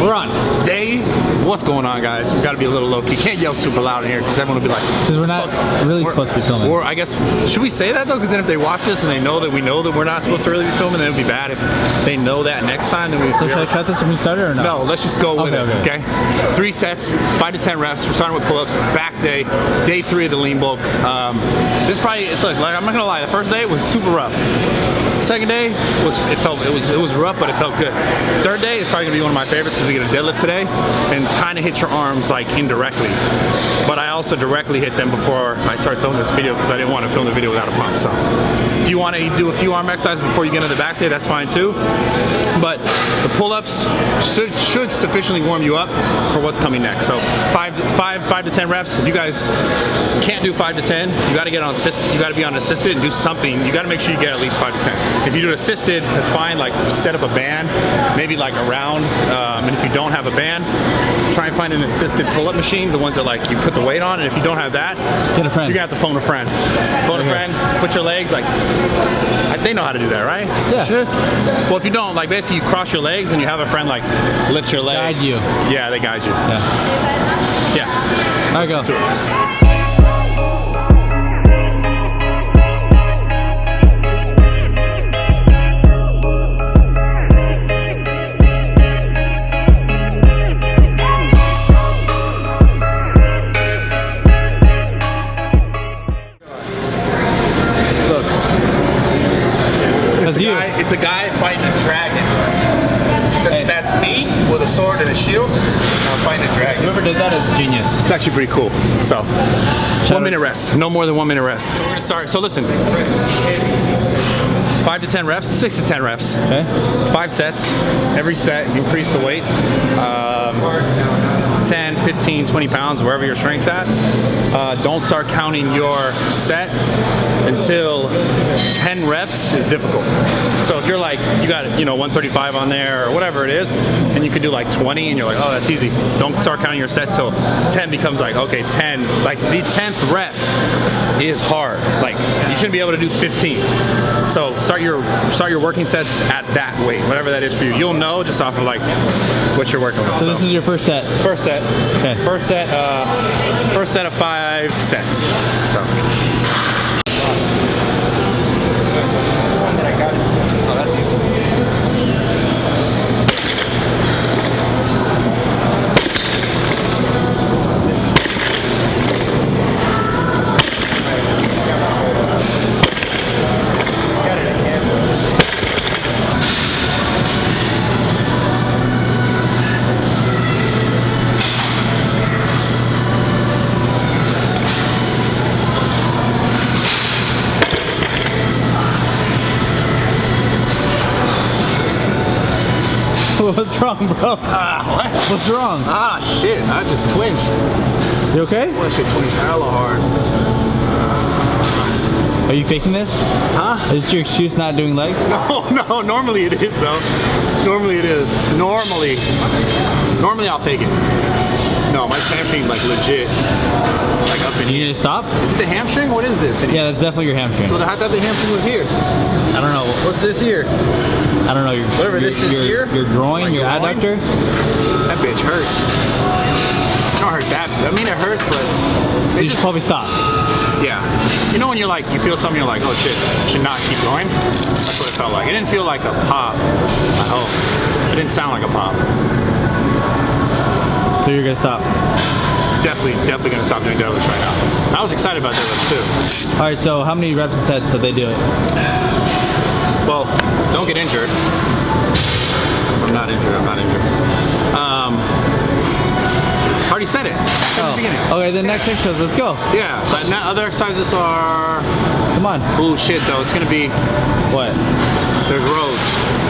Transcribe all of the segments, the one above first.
We're on. Day. What's going on, guys? We gotta be a little low key. Can't yell super loud in here because everyone will be like, because we're not really supposed to be filming. Or I guess, should we say that though? Because then if they watch this and they know that we know that we're not supposed to really be filming, then it would be bad if they know that next time. Then we. So should I cut this when we started or no? No, let's just go with it. Okay. 3 sets, 5 to 10 reps. We're starting with pull-ups. It's back day, day 3 of the lean bulk. This probably, it's like I'm not gonna lie. The first day was super rough. Second day it was rough, but it felt good. Third day is probably gonna be one of my favorites because we get a deadlift today and kind of hit your arms like indirectly. But I also directly hit them before I started filming this video because I didn't want to film the video without a pump. So if you want to do a few arm exercises before you get into the back day, that's fine too. But the pull-ups should sufficiently warm you up for what's coming next. So 5 to 10 reps. If you guys can't do 5 to 10, you got to get on assisted. You got to be on assisted and do something. You got to make sure you get at least 5 to 10. If you do assisted, that's fine. Like set up a band, maybe like a round. And if you don't have a band, try and find an assisted pull-up machine, the ones that like you put the weight on. And if you don't have that, get a friend. You're gonna have to phone a friend. Phone a friend. Put your legs like. They know how to do that, right? Yeah. Sure. Well, if you don't, like basically you cross your legs and you have a friend like lift your legs. Guide you. Yeah, they guide you. Yeah. Yeah. There we go. It's a guy fighting a dragon. That's me with a sword and a shield. I'm fighting a dragon. Whoever did that is genius. It's actually pretty cool. So, 1 minute rest. No more than 1 minute rest. So we're gonna start. So listen. 5 to 10 reps, 6 to 10 reps. Okay. 5 sets. Every set, you increase the weight. 10, 15, 20 pounds, wherever your strength's at. Don't start counting your set until 10 reps is difficult. So if you're like, you got, 135 on there or whatever it is, and you could do like 20 and you're like, oh, that's easy. Don't start counting your set till 10 becomes like, okay, 10. Like the 10th rep is hard. Like you shouldn't be able to do 15. So start your working sets at that weight, whatever that is for you. You'll know just off of like what you're working with. So this is your first set? First set. Okay. First set of 5 sets. So. Oh, that's easy. What's wrong, bro? What? What's wrong? Shit, I just twinged. You okay? Well, that shit twinged hella hard. Are you faking this? Huh? Is this your excuse not doing legs? No, normally it is though. Normally it is. Normally I'll fake it. No, my hamstring like legit. Like up in here. You need to stop? Is it the hamstring? What is this? Yeah, that's definitely your hamstring. Well, I thought the hamstring was here. I don't know. What's this here? I don't know. Whatever this is here? Your groin, like your adductor? That bitch hurts. It don't hurt that. I mean, it hurts, but You just probably stop. Yeah. You know when you're like, you feel something, you're like, oh shit, I should not keep going? That's what it felt like. It didn't feel like a pop, I hope. It didn't sound like a pop. So you're gonna stop? Definitely gonna stop doing deadlifts right now. I was excited about deadlifts too. All right, so how many reps and sets did they do it? Well, don't get injured. I'm not injured. Already said it. Okay, the next exercise, let's go. Yeah, but other exercises are... Come on. Oh shit though, it's gonna be... What? There's rows.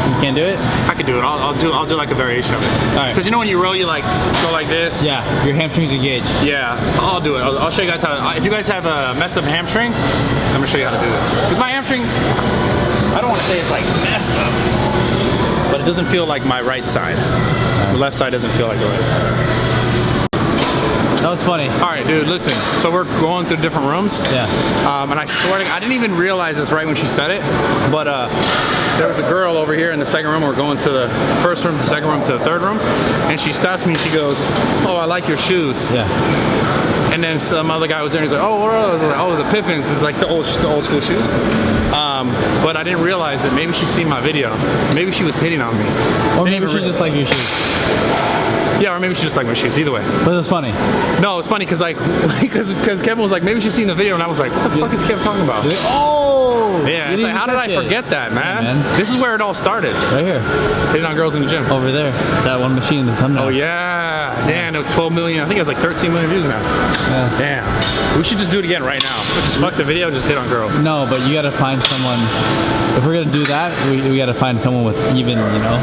You can't do it? I can do it. I'll do like a variation of it. All right. Because you know when you row, you like go like this. Yeah, your hamstrings engage. Yeah, I'll do it. I'll show you guys how. If you guys have a messed up hamstring, I'm gonna show you how to do this. Because my hamstring, I don't want to say it's like messed up, but it doesn't feel like my right side. The left side doesn't feel like the right side. That was funny. All right, dude, listen. So we're going through different rooms. Yeah. And I swear to God, I didn't even realize this right when she said it, but there was a girl over here in the second room. We're going to the first room, to the second room, to the third room, and she stops me and she goes, "Oh, I like your shoes." Yeah. And then some other guy was there and he's like, "Oh, what are those?" I was like, "Oh, the Pippins." It's like the old school shoes. But I didn't realize that maybe she's seen my video. Maybe she was hitting on me. Or maybe she just liked your shoes. Yeah, or maybe she just liked my shoes. Either way. But it was funny. No, it was funny because Kevin was like, maybe she's seen the video, and I was like, what the fuck is Kevin talking about? Oh! Yeah, it's like, how did I forget that, man? Yeah, man? This is where it all started. Right here. Hitting on girls in the gym. Over there. That one machine in the thumbnail. Oh, yeah. Damn, 12 million. I think it was like 13 million views now. Yeah. Damn. We should just do it again right now. Just fuck the video, just hit on girls. No, but you gotta find someone. If we're gonna do that, we gotta find someone with even, you know,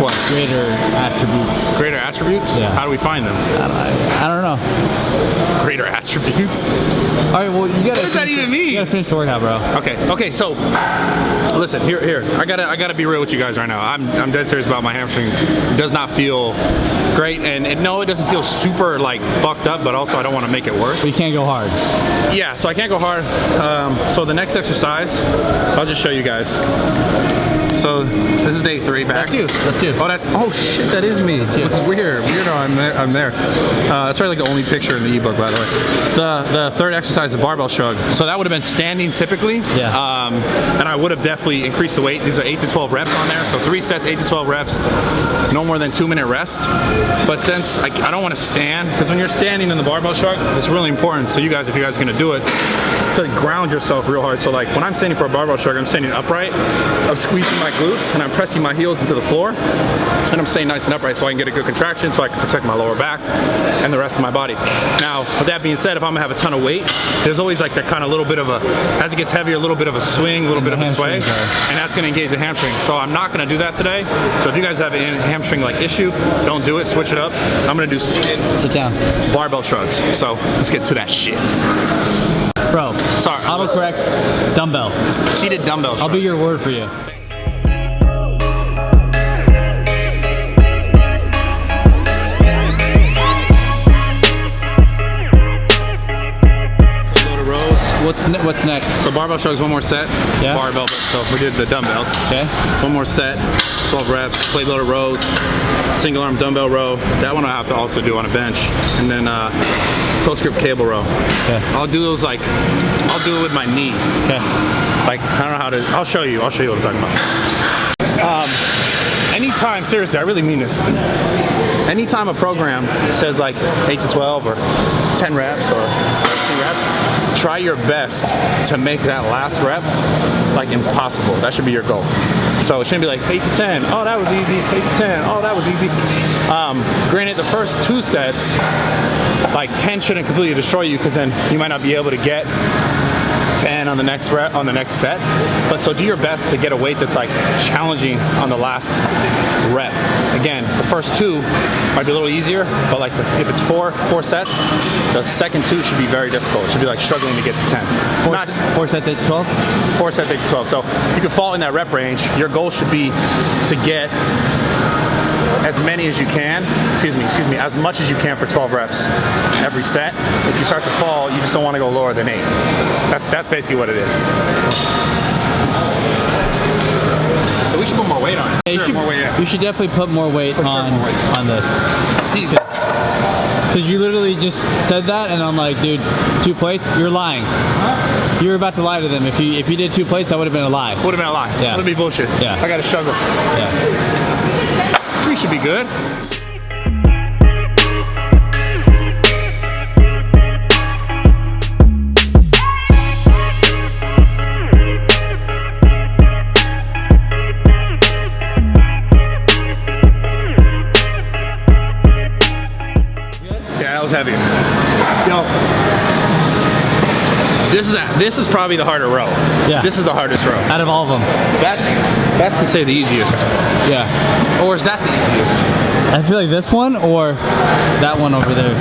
What? greater attributes. Greater attributes? Yeah. How do we find them? I don't know. Greater attributes? All right, well, you gotta. What does that even mean? You gotta finish the workout, bro. Okay, so listen, here. I gotta be real with you guys right now. I'm dead serious about my hamstring. It does not feel great, and no, it doesn't feel super like fucked up, but also I don't want to make it worse. But you can't go hard. Yeah, so I can't go hard. So the next exercise, I'll just show you guys. So this is day 3 back. That's you. That's you. Oh shit, that is me. It's weird. Weirdo, I'm there. That's probably like the only picture in the ebook, by the way. The third exercise, the barbell shrug. So that would have been standing typically. Yeah. And I would have definitely increased the weight. These are 8 to 12 reps on there. So 3 sets, 8 to 12 reps, no more than 2-minute rest. But since I don't want to stand, because when you're standing in the barbell shrug, it's really important. So you guys, if you guys are gonna do it, to ground yourself real hard. So like when I'm standing for a barbell shrug, I'm standing upright, I'm squeezing my glutes, and I'm pressing my heels into the floor, and I'm staying nice and upright so I can get a good contraction, so I can protect my lower back and the rest of my body. Now, with that being said, if I'm gonna have a ton of weight, there's always like that kind of little bit of a, as it gets heavier, a little bit of a swing, a little bit of a sway, and that's gonna engage the hamstring. So I'm not gonna do that today. So if you guys have a hamstring like issue, don't do it, switch it up. I'm gonna do seated Sit down. barbell shrugs. So let's get to that shit. Bro. Sorry. Autocorrect. Dumbbell. Seated dumbbell shrugs. I'll be your word for you. What's next? So barbell shrugs, one more set. Yeah. Barbell, so we did the dumbbells. Okay. One more set, 12 reps, plate loaded rows, single arm dumbbell row. That one I have to also do on a bench. And then close grip cable row. Okay. I'll do those like, I'll do it with my knee. Okay. Like, I don't know how to, I'll show you what I'm talking about. Anytime, seriously, I really mean this. Anytime a program says like 8 to 12 or 10 reps or 15 reps, try your best to make that last rep like impossible. That should be your goal. So it shouldn't be like 8 to 10. Oh, that was easy. 8 to 10. Oh, that was easy. Granted, the first 2 sets, like 10 shouldn't completely destroy you, because then you might not be able to get 10 on the next rep, on the next set. But so do your best to get a weight that's like challenging on the last rep. Again, the first 2 might be a little easier, but like if it's four sets, the second 2 should be very difficult. It should be like struggling to get to 10. Four sets, 8 to 12? 4 sets, 8 to 12. So you can fall in that rep range. Your goal should be to get as many as you can, excuse me, as much as you can for 12 reps every set. If you start to fall, you just don't want to go lower than 8. That's basically what it is. So we should put more weight on it. Yeah, more weight, yeah. You should definitely put more weight on this. See, Because you literally just said that, and I'm like, dude, 2 plates? You're lying. You were about to lie to them. If you did 2 plates, that would have been a lie. would have been a lie. Yeah. Would be bullshit. Yeah. I gotta struggle. Yeah. 3 should be good. Yeah, that was heavy. Yo, this is probably the harder row. Yeah. This is the hardest row. Out of all of them. That's to say the easiest. Yeah. Or is that the easiest? I feel like this one or that one over there.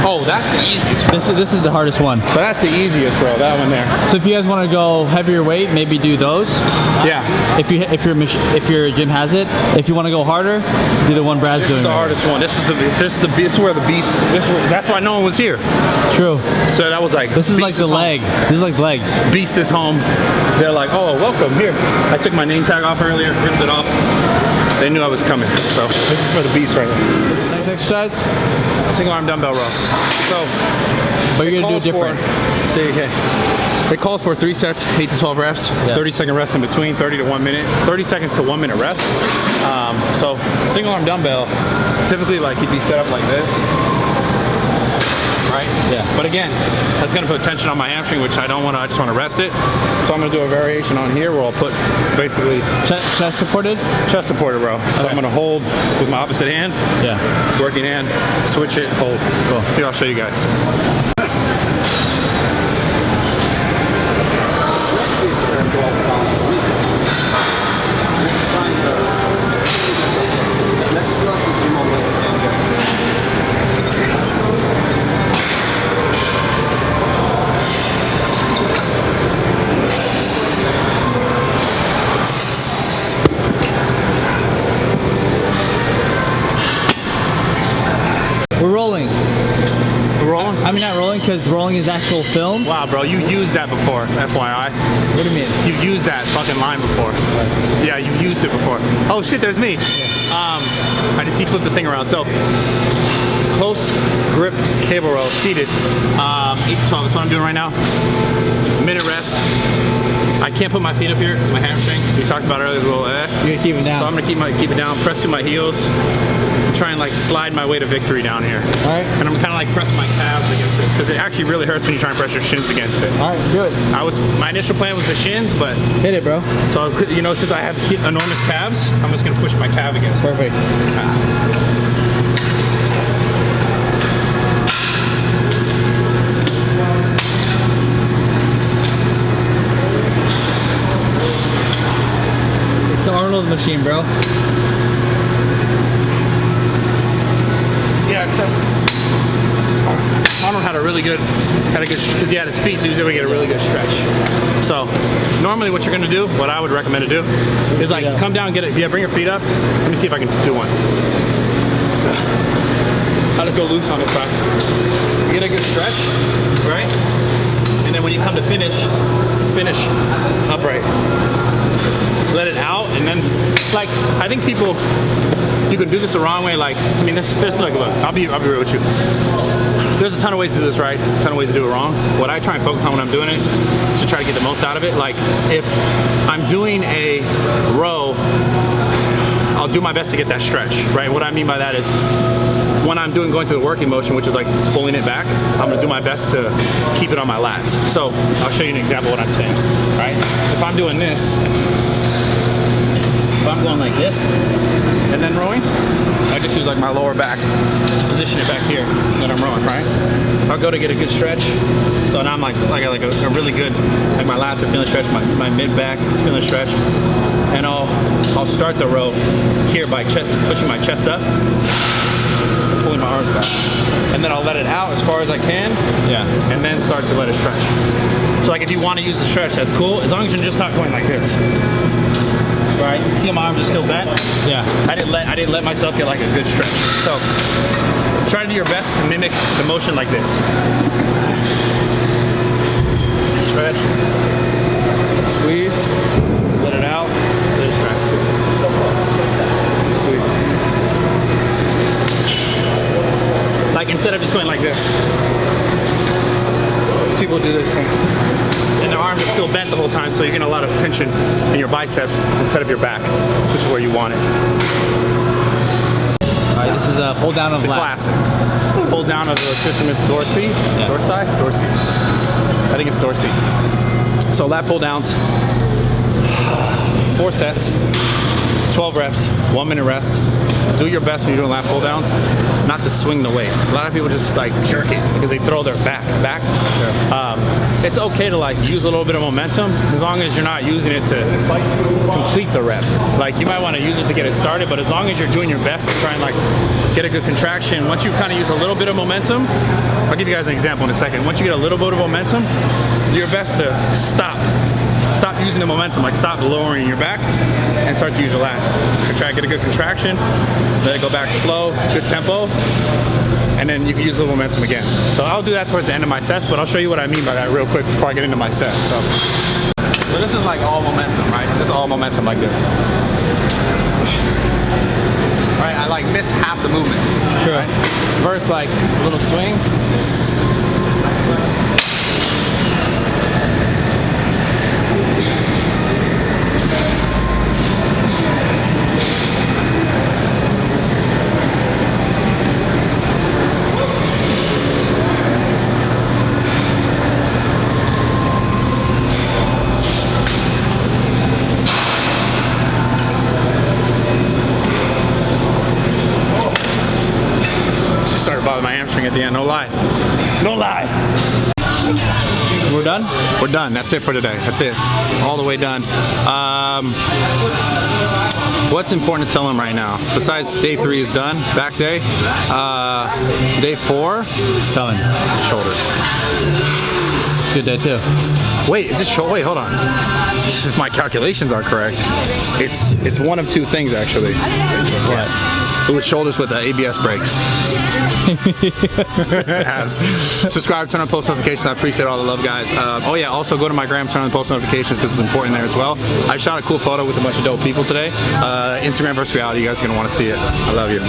Oh, that's the easiest. This is the hardest one. So that's the easiest, bro. That one there. So if you guys want to go heavier weight, maybe do those. Yeah. If your gym has it. If you want to go harder, do the one Brad's doing. This is the hardest one. This is where the beast. That's why no one was here. True. So that was like. This is like the leg. This is like legs. Beast is home. They're like, oh, welcome here. I took my name tag off earlier, ripped it off. They knew I was coming. So this is for the beast right here. Next exercise. Single arm dumbbell row. So. But you're gonna do it different. It calls for 3 sets, 8 to 12 reps, 30-second rest in between, 30 to 1 minute, 30 seconds to 1 minute rest. So single arm dumbbell, typically like you'd be set up like this, right? Yeah. But again, that's gonna put tension on my hamstring, which I don't want to. I just want to rest it. So I'm gonna do a variation on here where I'll put basically chest supported. Chest supported, bro. So I'm gonna hold with my opposite hand. Yeah. Working hand, switch it, hold. Cool. Here, I'll show you guys. We're rolling. Rolling? I mean, not rolling because rolling is actual film. Wow, bro, you used that before, FYI. What do you mean? You've used that fucking line before. Yeah, you've used it before. Oh shit, there's me. I just flipped the thing around. So, close grip cable row, seated. 8 to 12, that's what I'm doing right now. Minute rest. I can't put my feet up here because my hamstring, we talked about earlier, is a little You're gonna keep it down. So I'm gonna keep it down, press through my heels, try and like slide my way to victory down here. All right. And I'm kind of like pressing my calves against this because it actually really hurts when you try and press your shins against it. All right, do it. My initial plan was the shins, but hit it, bro. So you know, since I have enormous calves, I'm just gonna push my calf against it. Perfect. It's the Arnold machine, bro. Yeah, except Arnold had a good, because he had his feet, so he was able to get a really good stretch. So normally what you're gonna do, what I would recommend to do, is like come down, get it. Yeah, bring your feet up. Let me see if I can do one. I'll just go loose on this side. You get a good stretch, right? And then when you come to finish upright. Let it out, and then, like, I think people, you can do this the wrong way. Like, I mean, there's like, look, I'll be real with you. There's a ton of ways to do this right, a ton of ways to do it wrong. What I try and focus on when I'm doing it is to try to get the most out of it. Like, if I'm doing a row, I'll do my best to get that stretch, right? What I mean by that is, when I'm going through the working motion, which is like pulling it back, I'm gonna do my best to keep it on my lats. So I'll show you an example of what I'm saying, right? If I'm doing this, if I'm going like this and then rowing, I just use like my lower back to position it back here when I'm rowing, right? I'll go to get a good stretch. So now I'm like, I got like a really good, like my lats are feeling stretched, my mid back is feeling stretched. And I'll start the row here by pushing my chest up, pulling my arms back. And then I'll let it out as far as I can. Yeah. And then start to let it stretch. So like if you want to use the stretch, that's cool, as long as you're just not going like this. Right? See how my arms are still bent? Yeah. I didn't let myself get like a good stretch. So try to do your best to mimic the motion like this. Stretch. Squeeze. Let it out. Let it stretch. Squeeze. Like instead of just going like this. These people do this thing. And their arms are still bent the whole time, so you're getting a lot of tension in your biceps instead of your back, which is where you want it. Alright, this is a pull down of the lat. Classic. Pull down of the latissimus dorsi. Yeah. Dorsi? Dorsi. I think it's dorsi. So lat pull downs. 4 sets. 12 reps, 1 minute rest. Do your best when you're doing lat pull downs, not to swing the weight. A lot of people just like jerk it because they throw their back. It's okay to like use a little bit of momentum as long as you're not using it to complete the rep. Like you might want to use it to get it started, but as long as you're doing your best to try and like get a good contraction, once you kind of use a little bit of momentum, I'll give you guys an example in a second. Once you get a little bit of momentum, do your best to stop using the momentum, like stop lowering your back and start to use your lat. Contract, get a good contraction, let it go back slow, good tempo, and then you can use a little momentum again. So I'll do that towards the end of my sets, but I'll show you what I mean by that real quick before I get into my set. So this is like all momentum, right? This is all momentum like this. Right, I like miss half the movement. Sure. Right? Versus like a little swing. At the end, no lie. No lie. We're done? We're done. That's it for today. That's it. All the way done. What's important to tell them right now? Besides day 3 is done, back day. Day 4, Telling. shoulders. Good day too. Wait, is it shoulder? Wait, hold on. If my calculations are correct, it's one of 2 things actually. What? It was shoulders with the ABS brakes. Subscribe, turn on post notifications. I appreciate all the love, guys. Oh yeah, also go to my gram, turn on post notifications because it's important there as well. I shot a cool photo with a bunch of dope people today. Instagram versus reality, you guys are gonna want to see it. I love you.